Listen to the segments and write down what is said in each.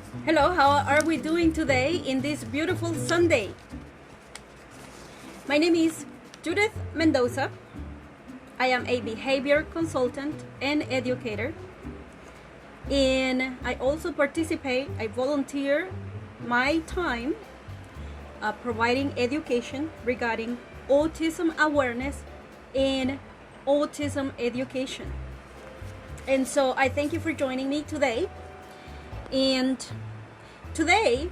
Hello, how are we doing today in this beautiful Sunday? My name is Judith Mendoza. I am a behavior consultant and educator. And I also I volunteer my time providing education regarding autism awareness and autism education. And so I thank you for joining me today. And today,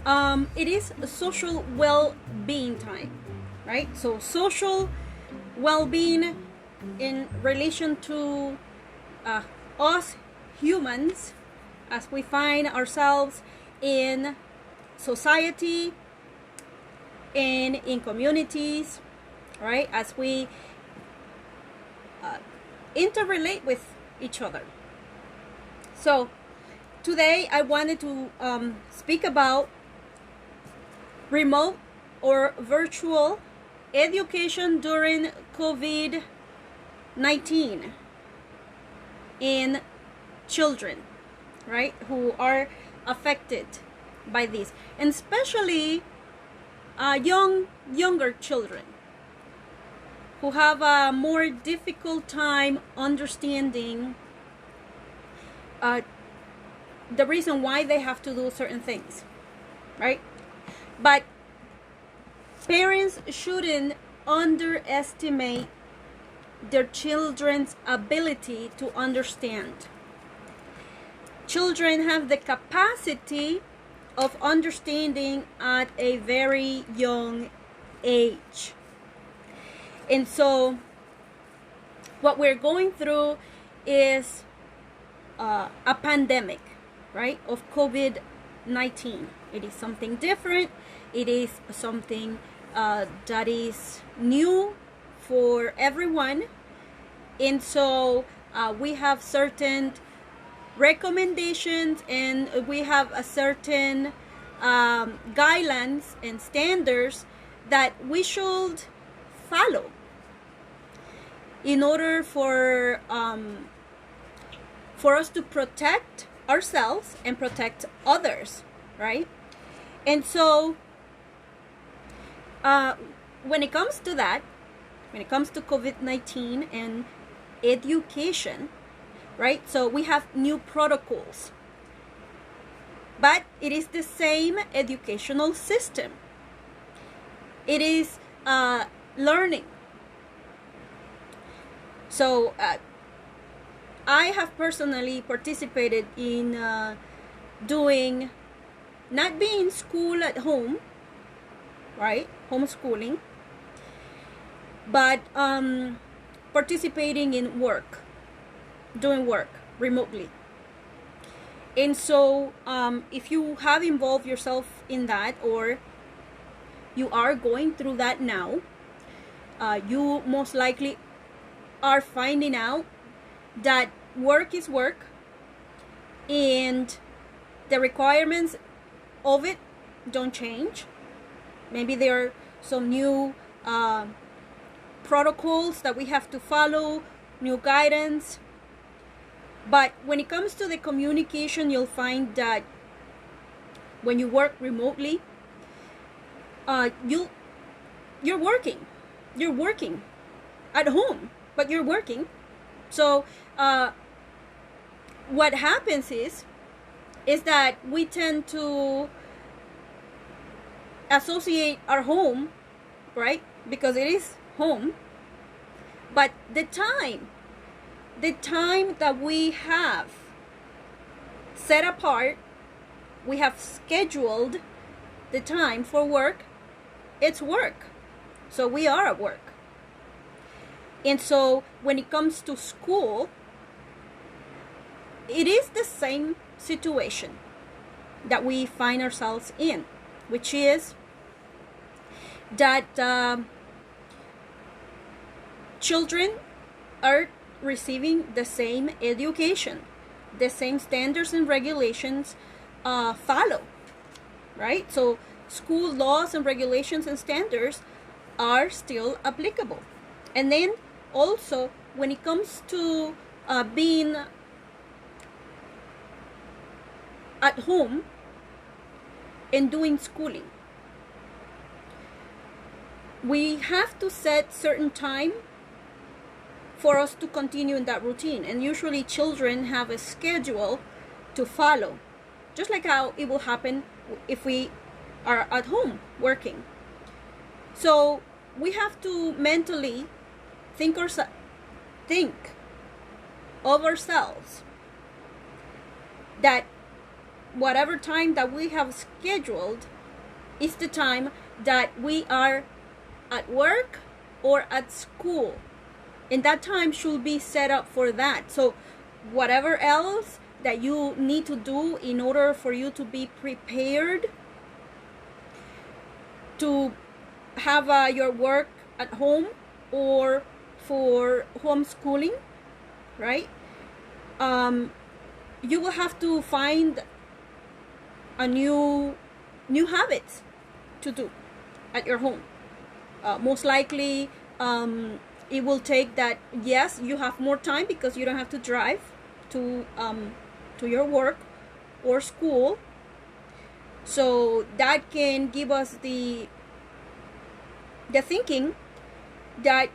it is social well-being time, right? So social well-being in relation to us humans as we find ourselves in society and in communities, right? As we interrelate with each other. So today I wanted to speak about remote or virtual education during COVID-19 in children, right, who are affected by this, and especially younger children who have a more difficult time understanding the reason why they have to do certain things, right? But parents shouldn't underestimate their children's ability to understand. Children have the capacity of understanding at a very young age. And so what we're going through is a pandemic, right, of COVID-19. It is something different. It is something that is new for everyone. And so we have certain recommendations and we have a certain guidelines and standards that we should follow in order for us to protect ourselves and protect others, right? And so when it comes to that, when it comes to COVID-19 and education, right, so we have new protocols, but it is the same educational system. It is learning. So I have personally participated in not being school at home, right, homeschooling, but participating in doing work remotely. And so if you have involved yourself in that, or you are going through that now, you most likely are finding out that work is work and the requirements of it don't change. Maybe there are some new protocols that we have to follow, new guidance. But when it comes to the communication, you'll find that when you work remotely, you're working at home, but you're working. So what happens is that we tend to associate our home, right, because it is home, but the time that we have set apart, we have scheduled the time for work, it's work. So we are at work. And so when it comes to school, it is the same situation that we find ourselves in, which is that children are receiving the same education, the same standards and regulations follow, right? So school laws and regulations and standards are still applicable. And then also when it comes to being at home and doing schooling. We have to set certain time for us to continue in that routine. And usually children have a schedule to follow, just like how it will happen if we are at home working. So we have to mentally think of ourselves that whatever time that we have scheduled is the time that we are at work or at school, and that time should be set up for that. So whatever else that you need to do in order for you to be prepared to have your work at home or for homeschooling, right? You will have to find a new habits to do at your home. Most likely, it will take that. Yes, you have more time because you don't have to drive to your work or school. So that can give us the thinking that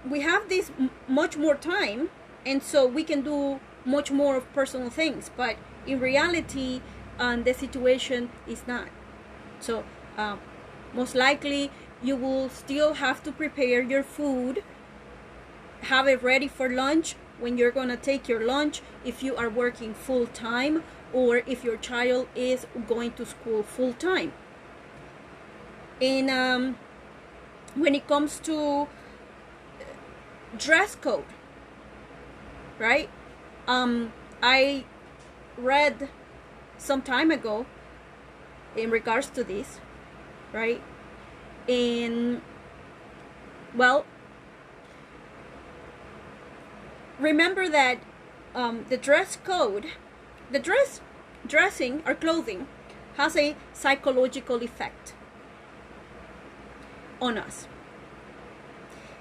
we have this much more time, and so we can do much more of personal things. But in reality, the situation is not. So most likely you will still have to prepare your food, have it ready for lunch when you're gonna take your lunch if you are working full time, or if your child is going to school full time. And when it comes to dress code, right? I read some time ago in regards to this, right? And well, remember that the dress code, dressing or clothing has a psychological effect on us.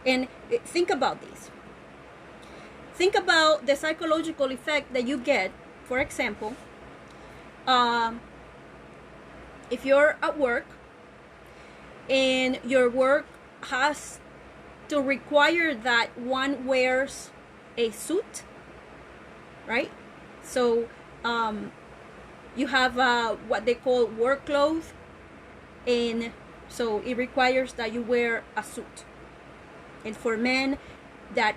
And think about this. Think about the psychological effect that you get. For example, if you're at work and your work has to require that one wears a suit, right? So you have what they call work clothes, and so it requires that you wear a suit. And for men, that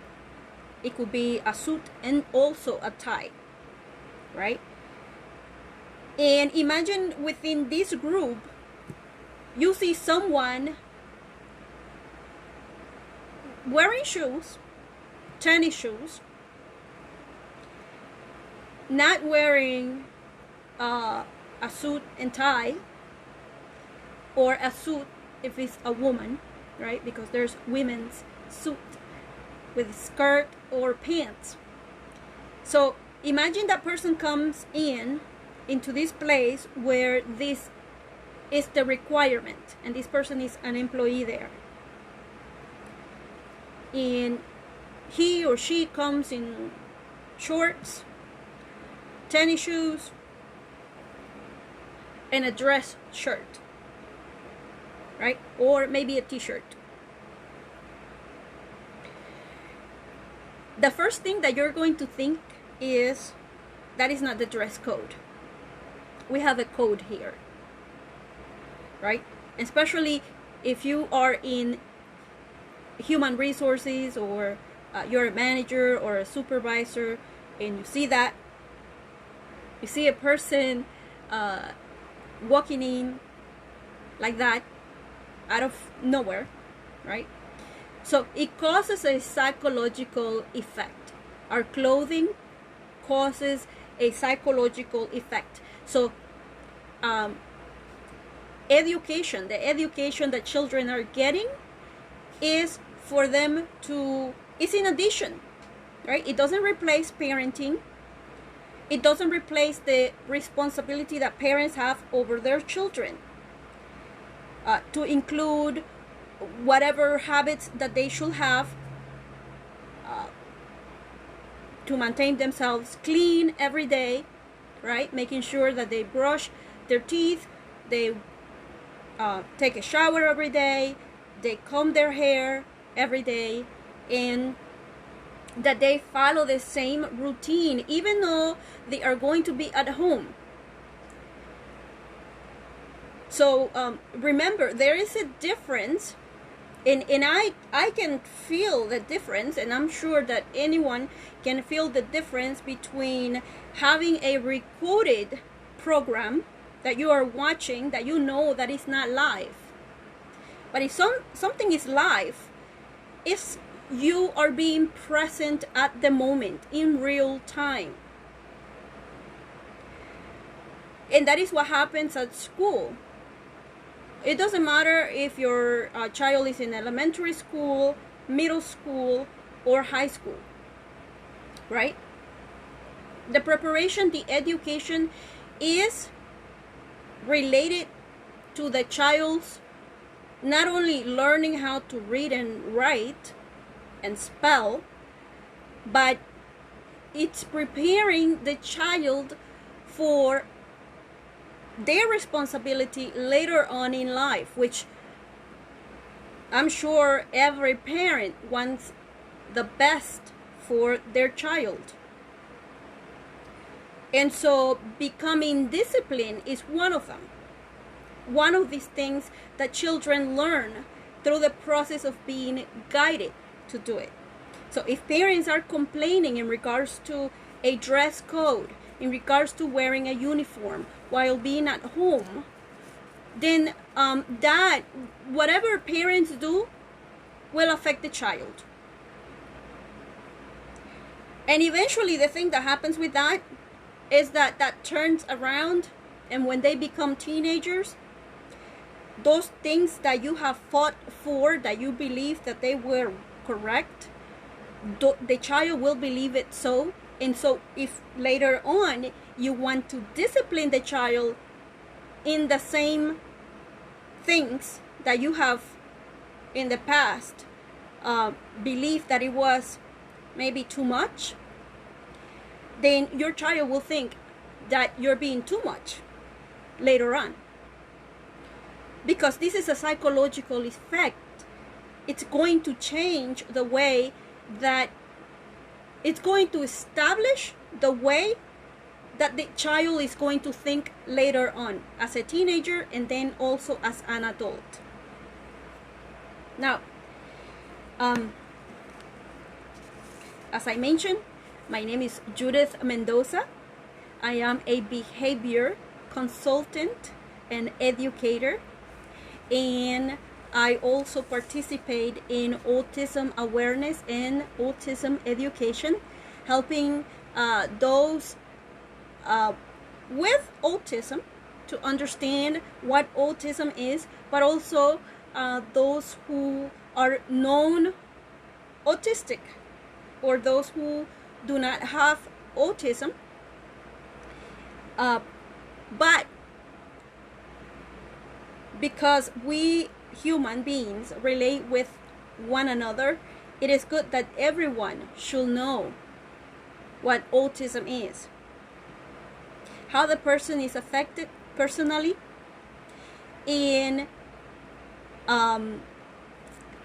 it could be a suit and also a tie, right? And imagine within this group, you see someone wearing shoes, tennis shoes, not wearing a suit and tie, or a suit if it's a woman, right? Because there's women's suit with skirt or pants. So imagine that person comes into this place where this is the requirement, and this person is an employee there, and he or she comes in shorts, tennis shoes, and a dress shirt, right? Or maybe a t-shirt. The first thing that you're going to think is that is not the dress code. We have a code here, right? Especially if you are in human resources, or you're a manager or a supervisor, and you see a person walking in like that out of nowhere, right? So it causes a psychological effect. Our clothing causes a psychological effect. So the education that children are getting is for them to, it's in addition, right? It doesn't replace parenting. It doesn't replace the responsibility that parents have over their children, to include whatever habits that they should have to maintain themselves clean every day, right? Making sure that they brush their teeth, they take a shower every day, they comb their hair every day, and that they follow the same routine even though they are going to be at home. So remember, there is a difference, and I can feel the difference, and I'm sure that anyone can feel the difference between having a recorded program that you are watching that you know that is not live. But if something is live, if you are being present at the moment in real time. And that is what happens at school. It doesn't matter if your child is in elementary school, middle school, or high school, right? The preparation, the education is related to the child's not only learning how to read and write and spell, but it's preparing the child for their responsibility later on in life, which I'm sure every parent wants the best for their child. And so becoming disciplined is one of them. One of these things that children learn through the process of being guided to do it. So if parents are complaining in regards to a dress code, in regards to wearing a uniform while being at home, then that whatever parents do will affect the child. And eventually the thing that happens with that is that that turns around, and when they become teenagers, those things that you have fought for, that you believe that they were correct, the child will believe it so. And so if later on you want to discipline the child in the same things that you have in the past believed that it was maybe too much, then your child will think that you're being too much later on. Because this is a psychological effect. It's going to change the way that it's going to establish the way that the child is going to think later on as a teenager and then also as an adult. Now, as I mentioned, my name is Judith Mendoza. I am a behavior consultant and educator, and I also participate in autism awareness and autism education, helping those with autism to understand what autism is, but also those who are known autistic or those who do not have autism, but because we human beings relate with one another, it is good that everyone should know what autism is, how the person is affected personally, and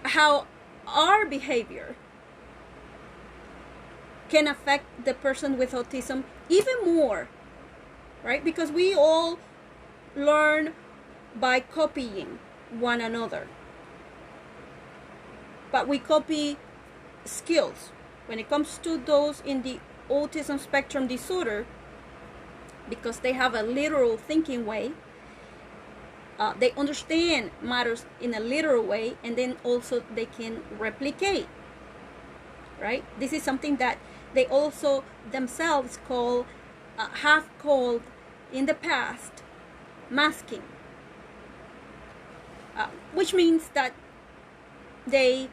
how our behavior can affect the person with autism even more, right? Because we all learn by copying one another, but we copy skills. When it comes to those in the autism spectrum disorder, because they have a literal thinking way, they understand matters in a literal way, and then also they can replicate, right? This is something that they also themselves have called in the past masking, which means that they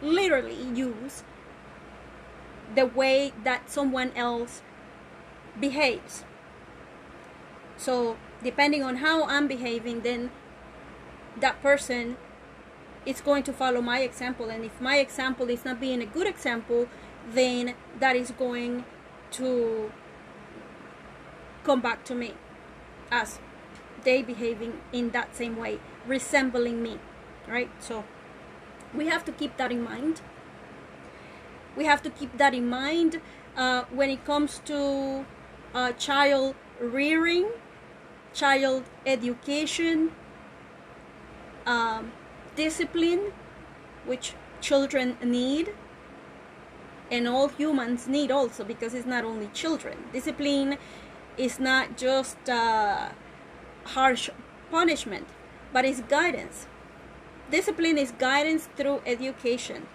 literally use the way that someone else behaves. So depending on how I'm behaving, then that person is going to follow my example, and if my example is not being a good example, then that is going to come back to me as they behaving in that same way, resembling me, right? So we have to keep that in mind. We have to keep that in mind when it comes to child rearing, child education, discipline, which children need, and all humans need also, because it's not only children. Discipline is not just harsh punishment, but it's guidance. Discipline is guidance through education,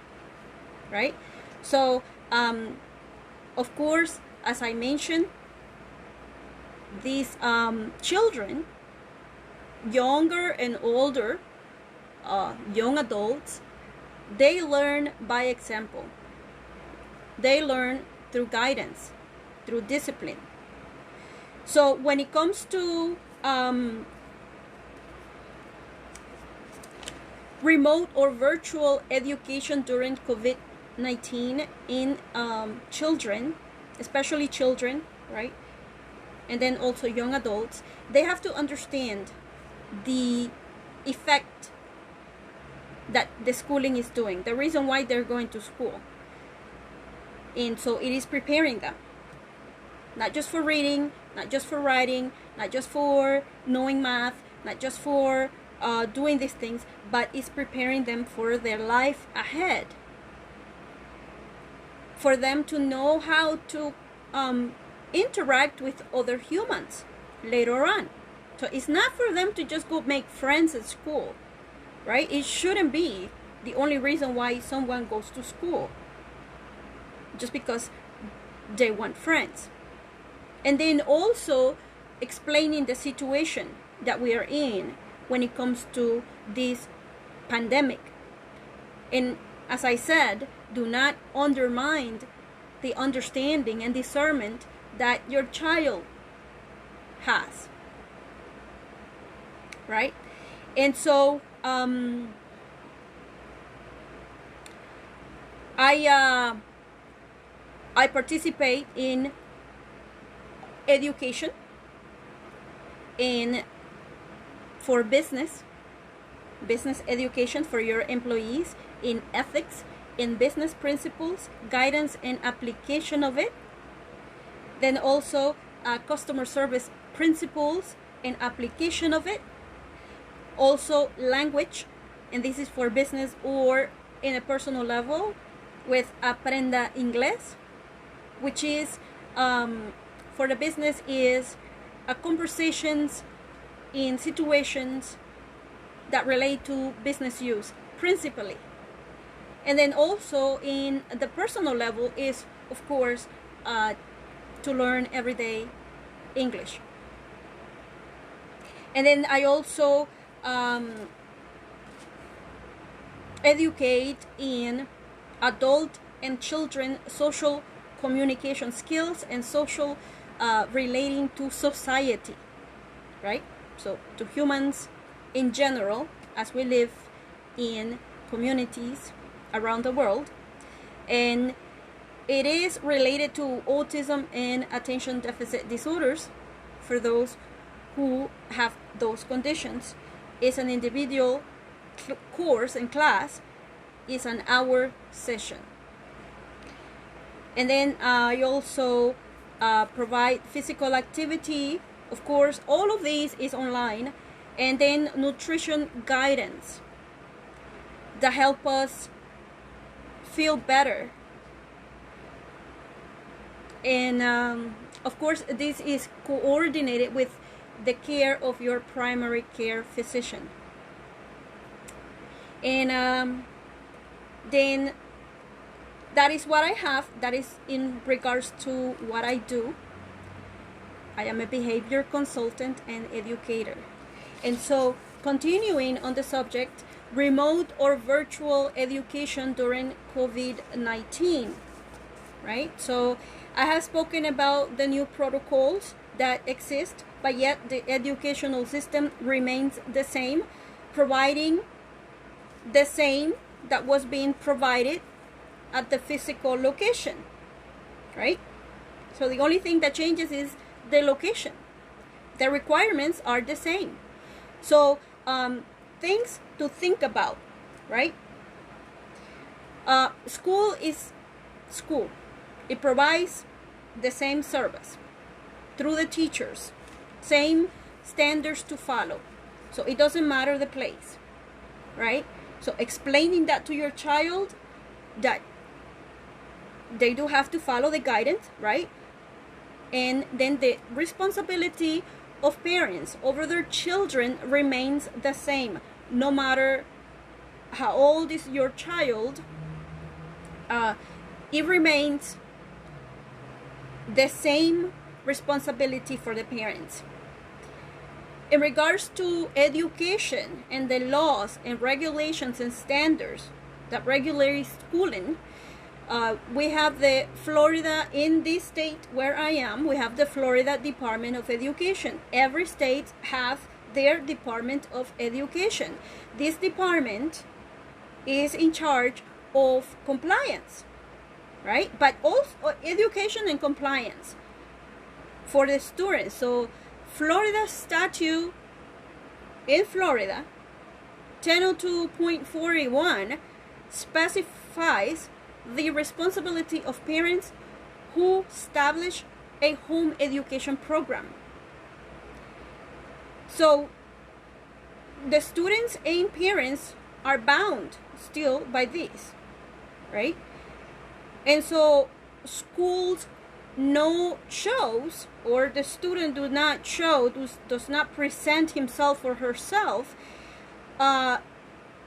right? So, of course, as I mentioned, these children, younger and older, young adults, they learn by example. They learn through guidance, through discipline. So when it comes to remote or virtual education during COVID-19 in children, especially children, right? And then also young adults, they have to understand the effect that the schooling is doing, the reason why they're going to school. And so it is preparing them, not just for reading, not just for writing, not just for knowing math, not just for doing these things, but it's preparing them for their life ahead, for them to know how to interact with other humans later on. So it's not for them to just go make friends at school, right? It shouldn't be the only reason why someone goes to school, just because they want friends. And then also explaining the situation that we are in when it comes to this pandemic. And as I said, do not undermine the understanding and discernment that your child has, right? And so I participate in education in for business education for your employees, in ethics, in business principles, guidance and application of it. Then also customer service principles and application of it. Also language, and this is for business or in a personal level with Aprenda Inglés, which is for the business is conversations in situations that relate to business use principally. And then also in the personal level is, of course, to learn everyday English. And then I also educate in adult and children social communication skills and social relating to society, right? So to humans in general, as we live in communities around the world. And it is related to autism and attention deficit disorders for those who have those conditions. It's an individual course and class, is an hour session. And then I also provide physical activity. Of course, all of these is online. And then nutrition guidance that help us feel better. And of course, this is coordinated with the care of your primary care physician. And then that is what I have. That is in regards to what I do. I am a behavior consultant and educator. And so, continuing on the subject, remote or virtual education during COVID-19, right? So, I have spoken about the new protocols that exist, but yet the educational system remains the same, providing the same that was being provided at the physical location, right? So the only thing that changes is the location. The requirements are the same. So things to think about, right? School is school. It provides the same service through the teachers, same standards to follow. So it doesn't matter the place, right? So explaining that to your child, that they do have to follow the guidance, right? And then the responsibility of parents over their children remains the same, no matter how old is your child. It remains the same responsibility for the parents. In regards to education and the laws and regulations and standards that regulate schooling, we have the Florida, in this state where I am, we have the Florida Department of Education. Every state has their Department of Education. This department is in charge of compliance, right? But also education and compliance for the students. So Florida statute in Florida 1002.41 specifies the responsibility of parents who establish a home education program. So the students and parents are bound still by this, right? And so schools no shows, or the student does not show, does not present himself or herself,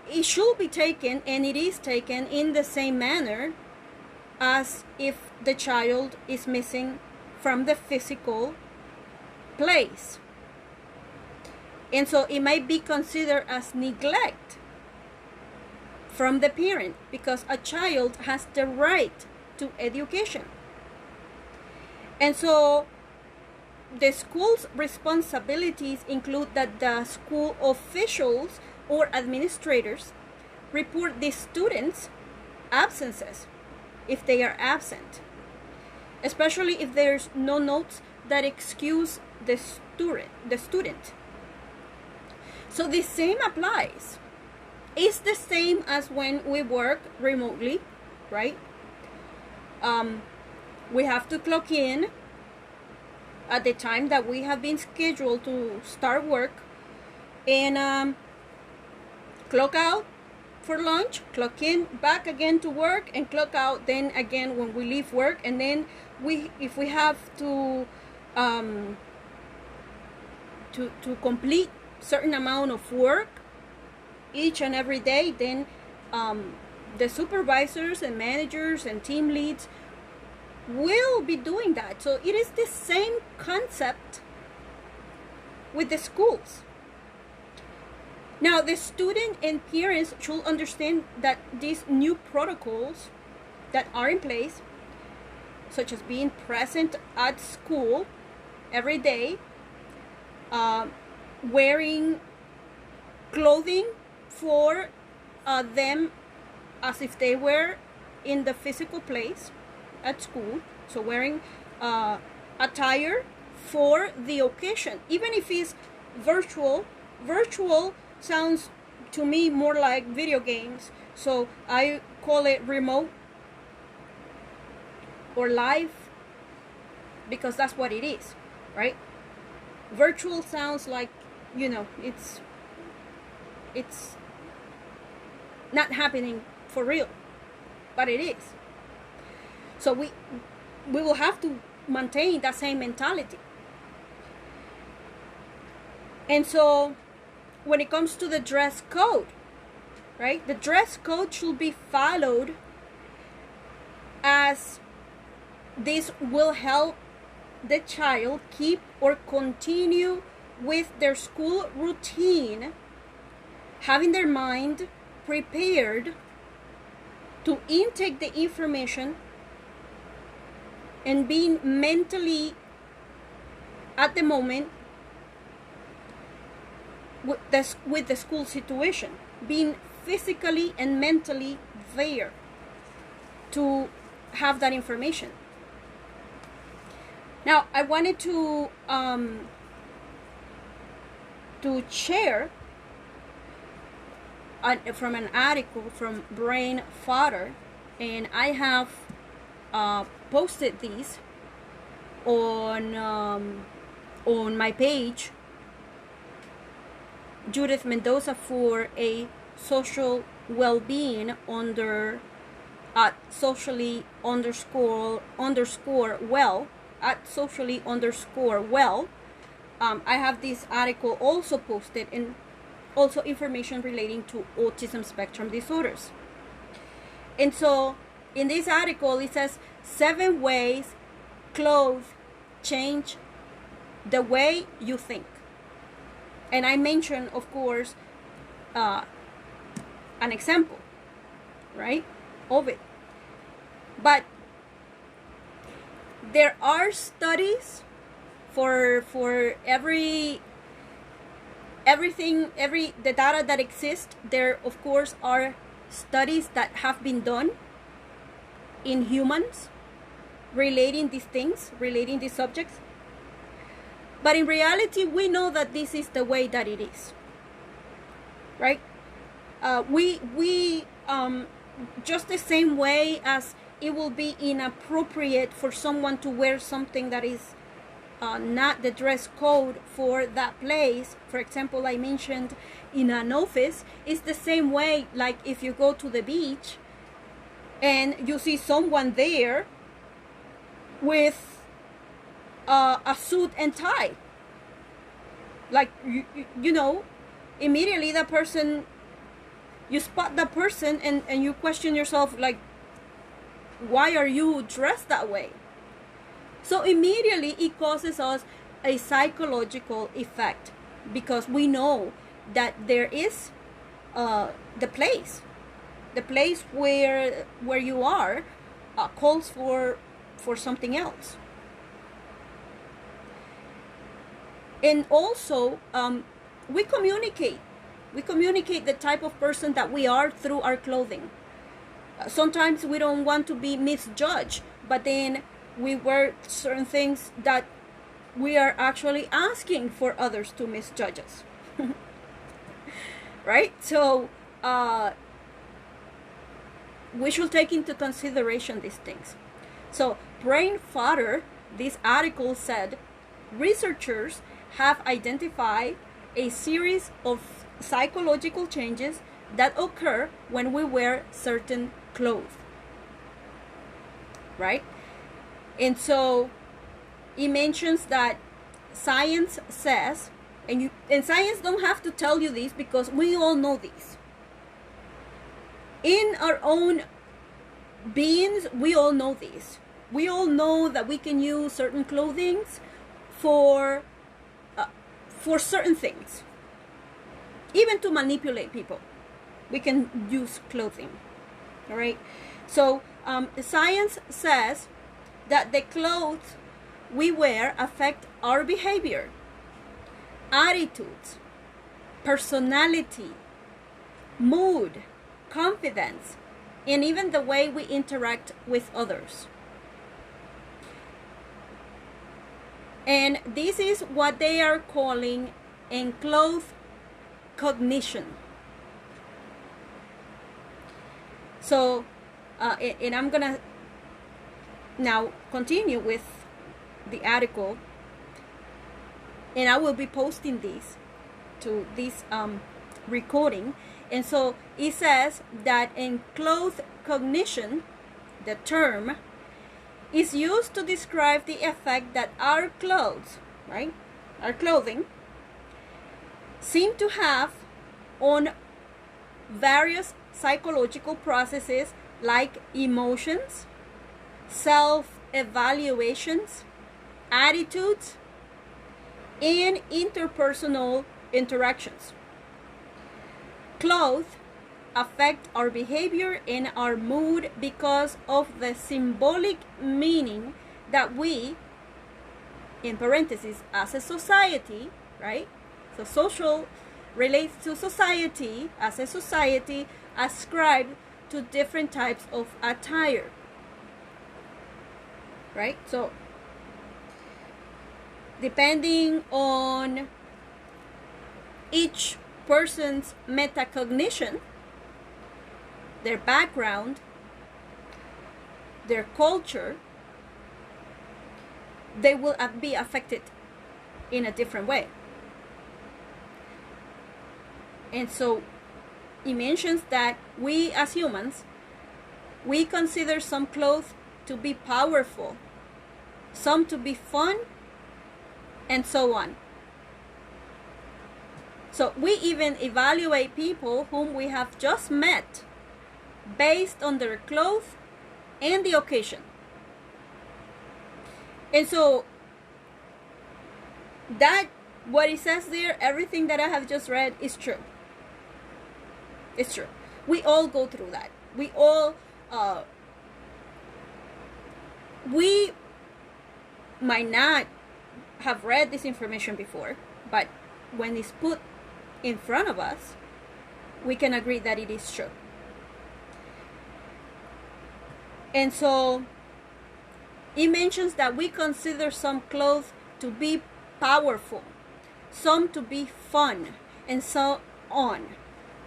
it should be taken, and it is taken in the same manner as if the child is missing from the physical place. And so it might be considered as neglect from the parent, because a child has the right to education. And so the school's responsibilities include that the school officials or administrators report the students' absences if they are absent, especially if there's no notes that excuse the student. So the same applies. It's the same as when we work remotely, right? We have to clock in at the time that we have been scheduled to start work, and clock out for lunch, clock in back again to work, and clock out then again when we leave work. And then if we have to complete certain amount of work each and every day, then the supervisors and managers and team leads will be doing that. So it is the same concept with the schools. Now, the student and parents should understand that these new protocols that are in place, such as being present at school every day, wearing clothing for them as if they were in the physical place at school, so wearing attire for the occasion, even if it's virtual. Virtual sounds to me more like video games, so I call it remote or live, because that's what it is, right? Virtual sounds like, it's not happening for real, but it is. So we will have to maintain that same mentality. And so when it comes to the dress code, right? The dress code should be followed, as this will help the child keep or continue with their school routine, having their mind prepared to intake the information and being mentally at the moment with the school situation, being physically and mentally there to have that information. Now, I wanted to share from an article from Brain Fodder, and I have posted these on my page, Judith Mendoza, for a social well-being under at socially underscore well at socially underscore well. I have this article also posted, and also information relating to autism spectrum disorders. And so in this article it says 7 ways clothes change the way you think. And I mentioned, of course, an example, right, of it. But there are studies for every the data that exists. There, of course, are studies that have been done in humans relating these things, relating these subjects. But in reality, we know that this is the way that it is, right? We just the same way as it will be inappropriate for someone to wear something that is not the dress code for that place. For example, I mentioned in an office, it's the same way like if you go to the beach and you see someone there with a suit and tie. Like, you know, immediately that person, you spot that person and you question yourself, like, why are you dressed that way? So immediately it causes us a psychological effect, because we know that there is the place where you are calls for something else. And also we communicate the type of person that we are through our clothing. Sometimes we don't want to be misjudged, but then we wear certain things that we are actually asking for others to misjudge us. Right? So we should take into consideration these things. So Brain Fodder, this article said, researchers have identified a series of psychological changes that occur when we wear certain clothes, right? And so it mentions that science says, and science don't have to tell you this, because we all know this. In our own beings, we all know this. We all know that we can use certain clothing for certain things. Even to manipulate people, we can use clothing. All right. So science says that the clothes we wear affect our behavior, attitudes, personality, mood, confidence, and even the way we interact with others. And this is what they are calling enclothed cognition. So, and I'm gonna now continue with the article, and I will be posting this to this recording. And so it says that enclothed cognition, the term, is used to describe the effect that our clothes, right, our clothing, seem to have on various psychological processes like emotions, self-evaluations, attitudes, and interpersonal interactions. Clothes affect our behavior and our mood because of the symbolic meaning that we, in parentheses, as a society, right? So social relates to society, as a society, ascribe to different types of attire, right? So depending on each person's metacognition, their background, their culture, they will be affected in a different way. And so it mentions that we as humans, we consider some clothes to be powerful, some to be fun, and so on. So we even evaluate people whom we have just met based on their clothes and the occasion. And so that, what it says there, everything that I have just read is true. It's true. We all go through that. We all, we might not have read this information before, but when it's put in front of us, we can agree that it is true. And so it mentions that we consider some clothes to be powerful, some to be fun, and so on.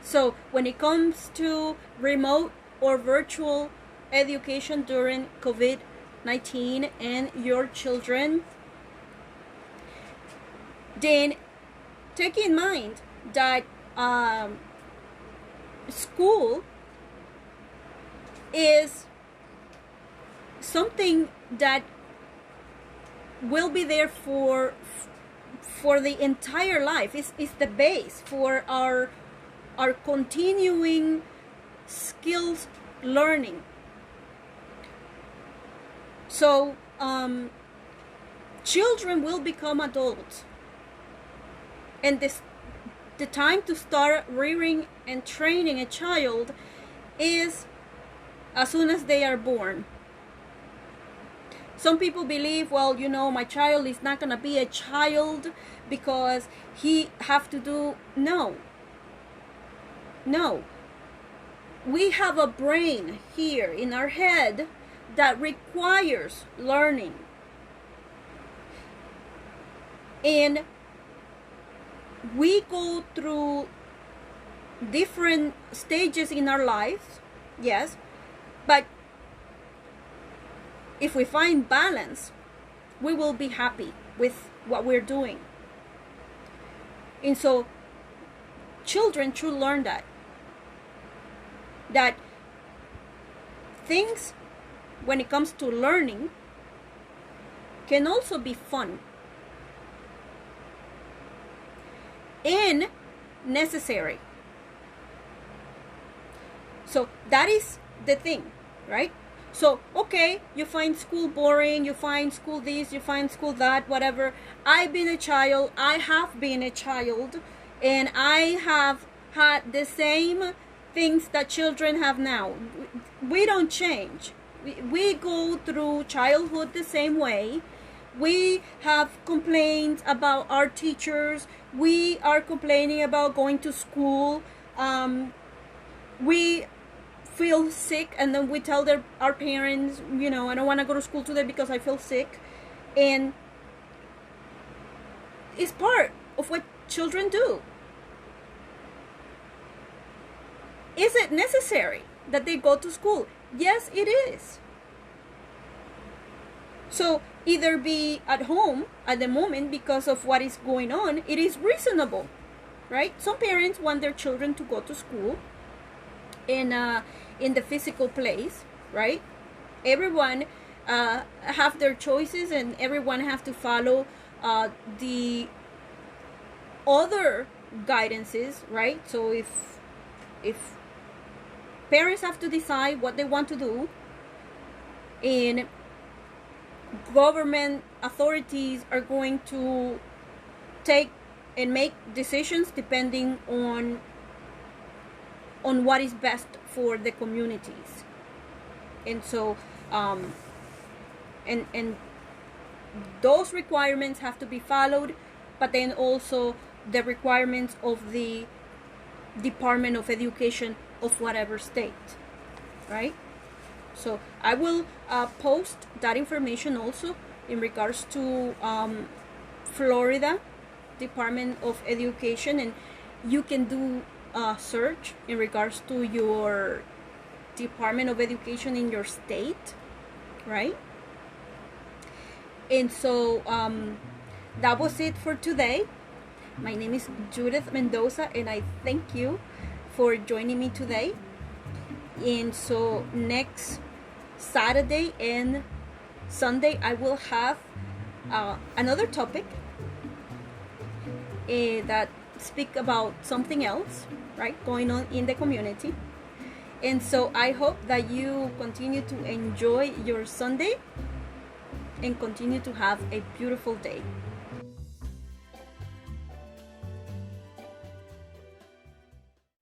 So when it comes to remote or virtual education during COVID-19 and your children, then take in mind that school is something that will be there for the entire life. It's the base for our continuing skills learning. So children will become adults, and the time to start rearing and training a child is as soon as they are born. Some people believe, well, you know, my child is not going to be a child because he have to do... No. We have a brain here in our head that requires learning. And we go through different stages in our lives, yes, but if we find balance, we will be happy with what we're doing. And so children should learn that things, when it comes to learning, can also be fun and necessary. So that is the thing, right? So, okay, you find school boring, you find school this, you find school that, whatever. I've been a child, I have been a child, and I have had the same things that children have now. We don't change. We go through childhood the same way. We have complaints about our teachers. We are complaining about going to school. We feel sick, and then we tell our parents, you know, I don't want to go to school today because I feel sick. And it's part of what children do. Is it necessary that they go to school? Yes, it is. So either be at home at the moment because of what is going on. It is reasonable, right? Some parents want their children to go to school in the physical place, right? Everyone have their choices, and everyone have to follow the other guidances, right? So if parents have to decide what they want to do, and government authorities are going to take and make decisions depending on what is best for the communities. And so and those requirements have to be followed, but then also the requirements of the Department of Education of whatever state, right? So I will post that information also in regards to Florida Department of Education, and you can do a search in regards to your Department of Education in your state, right? And so that was it for today. My name is Judith Mendoza, and I thank you for joining me today. And so next Saturday and Sunday I will have another topic that speak about something else, right, going on in the community. And so I hope that you continue to enjoy your Sunday and continue to have a beautiful day.